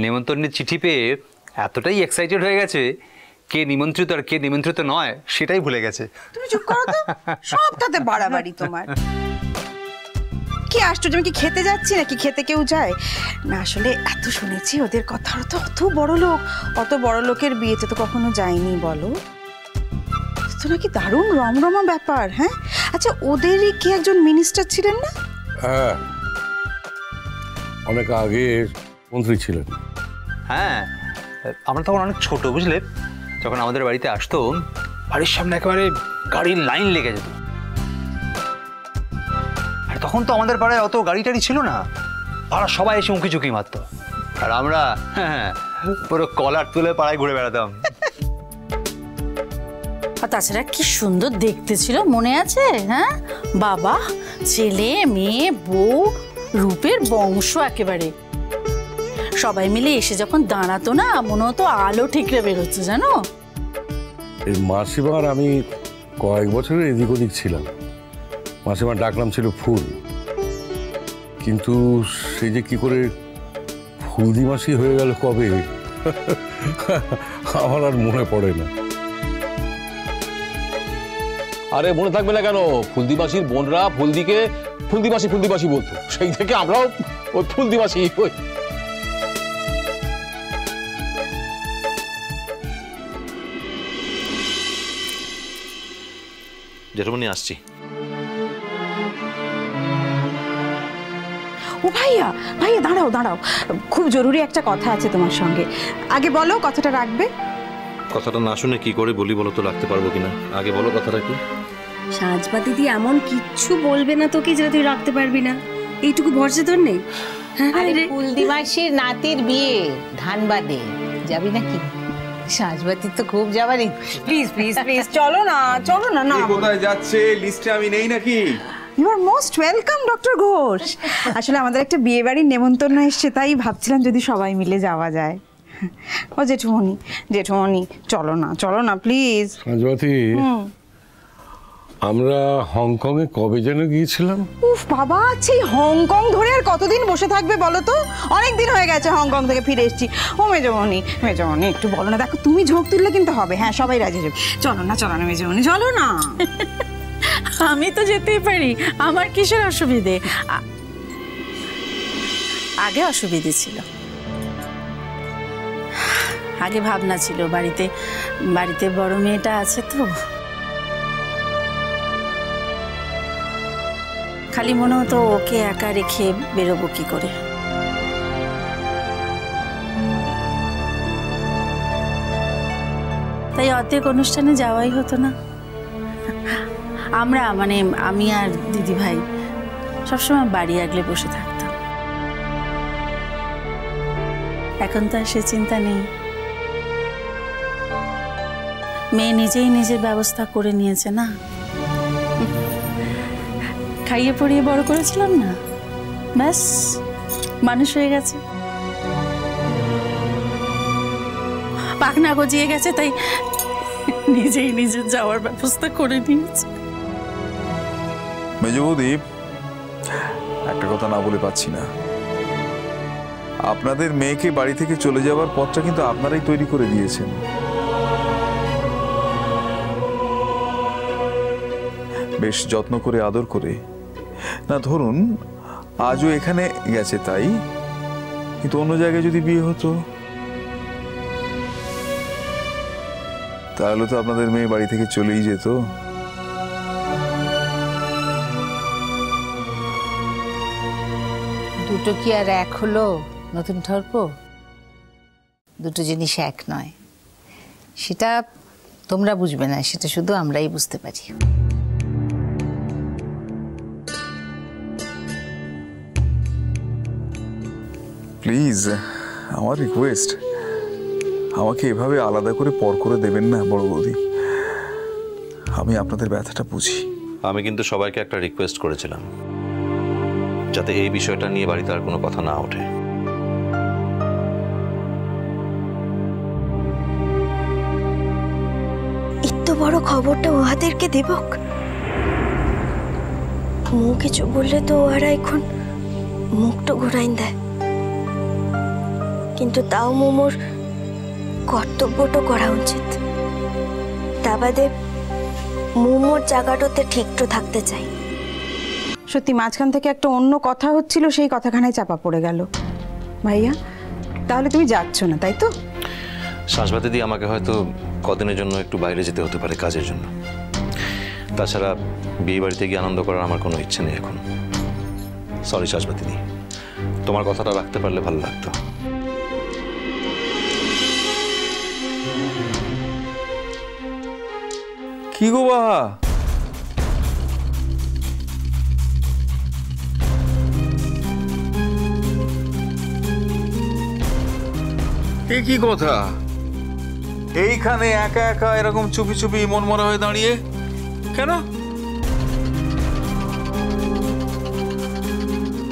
নেমন্তন্নের চিঠি পেয়ে এতটাই এক্সাইটেড হয়ে গেছে, কে নিমন্ত্রিত আর কে নিমন্ত্রিত নয় সেটাই ভুলে গেছে। তুমি চুপ করো তো, সবটাতে বাড়াবাড়ি তোমার। কি আশ্চর্য, আমি কি খেতে যাচ্ছি নাকি খেতে কেউ যায় না? আসলে এত শুনেছি ওদের কথা, তো অত বড় লোক, অত বড় লোকের বিয়েতে তো কখনো যায়নি বলো তো, নাকি দারুণ রমরমা ব্যাপার। হ্যাঁ আচ্ছা, ওদেরই কি একজন মিনিস্টার ছিলেন না? হ্যাঁ, অনেক আগে মন্ত্রী ছিলেন। হ্যাঁ, আমরা তখন অনেক ছোট, বুঝলে, যখন আমাদের বাড়িতে আসতো বাড়ির সামনে একেবারে গাড়ির লাইন লেগে যেত। আর তখন তো আমাদের পাড়ায় অত গাড়ি টাড়ি ছিল না, পাড়া সবাই এসে উঁকি ঝুঁকি মারতো, আর আমরা পুরো কলার তুলে পাড়ায় ঘুরে বেড়াতাম। আর তাছাড়া কি সুন্দর দেখতে ছিল, মনে আছে? হ্যাঁ বাবা, ছেলে মেয়ে বউ, রূপের বংশ একেবারে। সবাই মিলে এসে যখন দাঁড়াতো না, মনে হতো আলো ঠিকরে বেরোচ্ছে, জানো। এই মাসিমার আমি কয়েক বছরের এদিক ওদিক ছিলাম। মাসিমার ডাকনাম ছিল ফুল, কিন্তু সে যে কি করে ফুলদি মাসি হয়ে গেল কবে আমার আর মনে পড়ে না। আরে মনে থাকবে না কেন, ফুলদি মাসির বোনরা ফুলদিকে ফুলদি মাসি বলতো, সেই থেকে আমরাও ওই ফুলদি মাসি। জেঠুমনি আসছি। ও ভাইয়া, ভাইয়া দাঁড়াও দাঁড়াও, খুব জরুরি একটা কথা আছে তোমার সঙ্গে। আগে বলো, কথাটা রাখবে? কথাটা না শুনে কি করে বলি বলো তো, রাখতে পারবো কিনা? আগে বলো কথাটা কি। সাজবা দিদি এমন কিচ্ছু বলবে না তোকে যেটা তুই রাখতে পারবি না, এইটুকু ভরসা তোর নেই? ফুলদি মাসির নাতির বিয়ে ধানবাদে, যাবি নাকি? সাজবাতির তো খুব যাবার ইচ্ছে। প্লিজ প্লিজ প্লিজ চলো না, চলো না। না, কোথায় যাচ্ছে লিস্টে আমি নেই নাকি? You are most welcome doctor Ghosh. আসলে আমাদের একটা বিয়ে বাড়ির নেমন্তন্ন এসছে, তাই ভাবছিলাম যদি সবাই মিলে যাওয়া যায়। ও জেঠুমনি, জেঠুমনি চলো না, চলো না প্লিজ। সাজবাতি, আমরা হংকংয়ে কবে যেন গিয়েছিলাম? উফ বাবা, সেই হংকং ধরে আর কতদিন বসে থাকবে বলো তো? অনেক দিন হয়ে গেছে হংকং থেকে ফিরে এসেছি। ও মেজমনি, মেজমনি একটু বলো না, দেখো তুমি ঝোঁক তুললে কিন্তু হবে। হ্যাঁ সবাই রাজি যাবে। চলো না, চলো না মেজমনি, চলো না। আমি তো যেতেই পারি, আমার কিসের অসুবিধে? আগে অসুবিধে ছিল, আগে ভাবনা ছিল, বাড়িতে বড় মেয়েটা আছে তো, খালি মনে হতো ওকে একা রেখে বেরোবো কি করে। তাই অর্ধেক অনুষ্ঠানে যাওয়াই হতো না। আমরা মানে আমি আর দিদি ভাই সবসময় বাড়ি আগলে বসে থাকতাম। এখন তো আর সে চিন্তা নেই, মেয়ে নিজেই নিজের ব্যবস্থা করে নিয়েছে না। খাইয়ে পড়িয়ে বড় করেছিলাম না, ব্যাস মানুষ হয়ে গেছে, পাখনা গজিয়ে গেছে, তাই নিজেই নিজের যাওয়ার ব্যবস্থা করে নিয়েছে। মেজ বৌদি, একটা কথা না বলে পাচ্ছি না। আপনাদের মেয়েকে বাড়ি থেকে চলে যাওয়ার পথটা কিন্তু আপনারাই তৈরি করে দিয়েছেন। বেশ যত্ন করে আদর করে না, ধরুন আজও এখানে গেছে তাই, কিন্তু অন্য জায়গায় যদি বিয়ে হতো তাহলে তো আপনাদের মেয়ে বাড়ি থেকে চলেই যেত। দুটো কি আর এক হলো নতুন ঠর্প? দুটো জিনিস এক নয়, সেটা তোমরা বুঝবে না, সেটা শুধু আমরাই বুঝতে পারি। প্লিজ, আমার রিকোয়েস্ট, আমাকে এভাবে আলাদা করে পর করে দেবেন না বড় বৌদি। আমি আপনাদের ব্যথাটা বুঝি। আমি কিন্তু সবাইকে একটা রিকোয়েস্ট করেছিলাম, যাতে এই বিষয়টা নিয়ে বাড়িতে আর কোনো কথা না ওঠে। এত বড় খবরটা উহাদেরকে দেবক? মু কিছু বললে তো ওরা এখন মুখটা ঘুরাইন দেয়। কিন্তু তাও মোমোর কর্তব্যটা করা উচিত। তা বাদে মোমোর জায়গাটাতে ঠিকটো থাকতে চাই। সত্যি মাঝখান থেকে একটা অন্য কথা হচ্ছিল, সেই কথাখানায় চাপা পড়ে গেল। ভাইয়া তাহলে তুমি যাচ্ছ না, তাই তো? সাজবা দিদি আমাকে হয়তো কদিনের জন্য একটু বাইরে যেতে হতে পারে কাজের জন্য। তাছাড়া বিয়ে বাড়িতে গিয়ে আনন্দ করার আমার কোনো ইচ্ছে নেই এখন। সরি সাজবা দিদি, তোমার কথাটা রাখতে পারলে ভালো লাগতো। কি গো বাবা, এ কি কথা? এইখানে একা একা এরকম চুপি চুপি মন মরা হয়ে দাঁড়িয়ে কেন?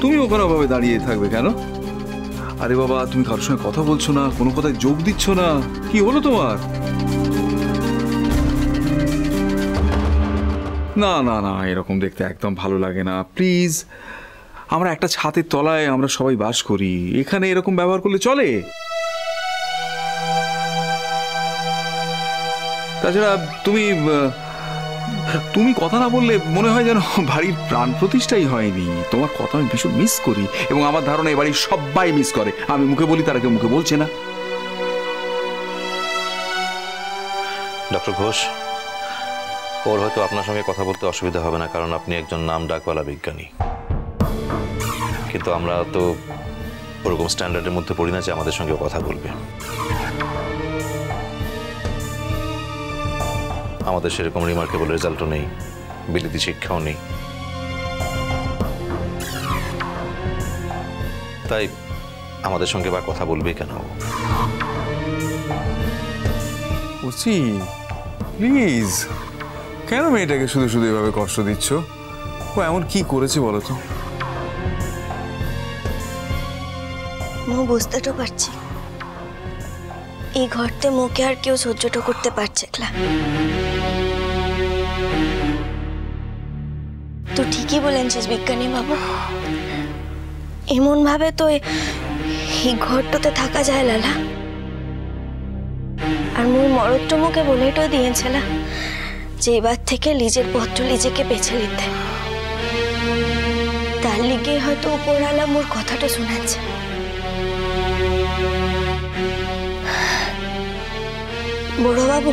তুমি ওখানে ভাবে দাঁড়িয়ে থাকবে কেন? আরে বাবা, তুমি কারোর সঙ্গে কথা বলছো না, কোনো কথায় যোগ দিচ্ছ না, কি হলো তোমার? না না না, এরকম দেখতে একদম ভালো লাগে না। প্লিজ, আমরা একটা ছাদের তলায় আমরা সবাই বাস করি, এখানে এরকম ব্যবহার করলে চলে? তাছাড়া তুমি কথা না বললে মনে হয় যেন বাড়ির প্রাণ প্রতিষ্ঠাই হয়নি। তোমার কথা আমি ভীষণ মিস করি, এবং আমার ধারণা এই বাড়ির সবাই মিস করে। আমি মুখে বলি, তারা কেউ মুখে বলছে না। ডক্টর ঘোষ, ওর হয়তো আপনার সঙ্গে কথা বলতে অসুবিধা হবে না, কারণ আপনি একজন নাম ডাকওয়ালা বিজ্ঞানী। কিন্তু আমরা তো ওরকম স্ট্যান্ডার্ডের মধ্যে পড়ি না যে আমাদের সঙ্গে কথা বলবে। আমাদের সেরকম রিমার্কেবল রেজাল্টও নেই, বিলিতি শিক্ষাও নেই। তাই আমাদের সঙ্গে বা কথা বলবে কেন? প্লিজ, কেন মেয়েটাকে শুধু শুধু এভাবে কষ্ট দিচ্ছ? ও এমন কি করেছে বলো তো? বুঝতে তো পারছি এই ঘরতে মুখে আর কেউ সহ্যটা করতে পারছে না। তো ঠিকই বলেছিস বিজ্ঞানী বাবু, এমন ভাবে তো এই ঘরটাতে থাকা যায় লালা। আর মোর মরদটা মুখে বলেটাও দিয়েছিল যে এবার থেকে লিজের পত্র লিজেকে বেছে নিতে। তার লিগে হয়তো উপরওয়ালা মোর কথাটা শোনাচ্ছে। বড় বাবু,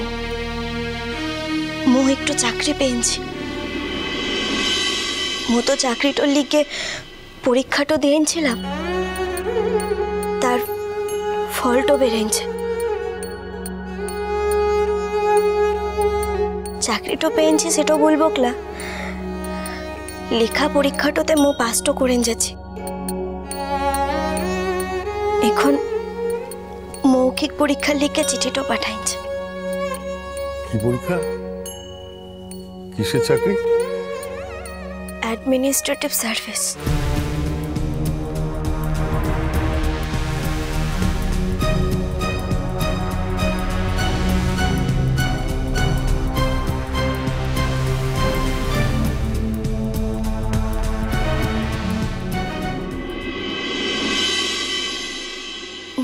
মো একটু চাকরি পেয়েছি। মো তো চাকরিটার লিগে পরীক্ষাটা দিয়েছিলাম, তার ফলটা বেড়েছে। চাকরিটা পেয়েছি সেটা বলবো না, লেখা পরীক্ষাটাতে মো পাসটা করে যাচ্ছি। এখন মৌখিক পরীক্ষার লিখে চিঠিটা পাঠাইছে। কি পরীক্ষা? কিসের চাকরি? Administrative service.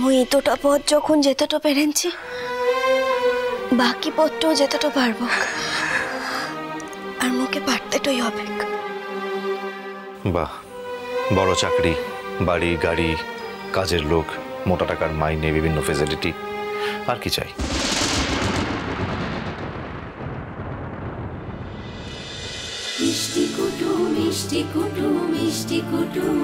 মই এতটা পথ যখন যেতেটা পেরেছি, বাকি পথটাও যেতেটা পারবো, আর মুখে পারতেটাই হবে। বাহ, বড় চাকরি, বাড়ি, গাড়ি, কাজের লোক, মোটা টাকার মাইনে, বিভিন্ন ফেসিলিটি, আর কি চাই? মিষ্টি কুটুম, মিষ্টি কুটুম, মিষ্টি কুটুম।